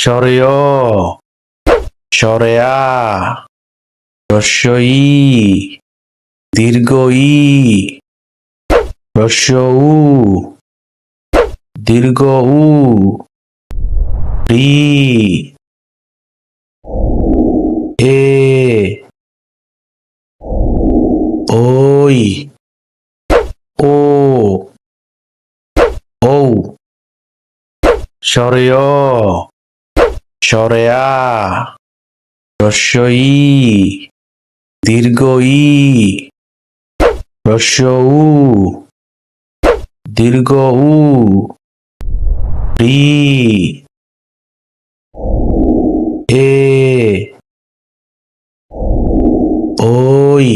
স্বরেয় স্বরেয়া হ্রস্ব ই দীর্ঘ ই হ্রস্ব উ দীর্ঘ উ রি এ ওই ও ঔ স্বরেয় স্বরেয়া হ্রস্ব ই দীর্ঘ ই হ্রস্ব উ দীর্ঘ উ রি এ ওই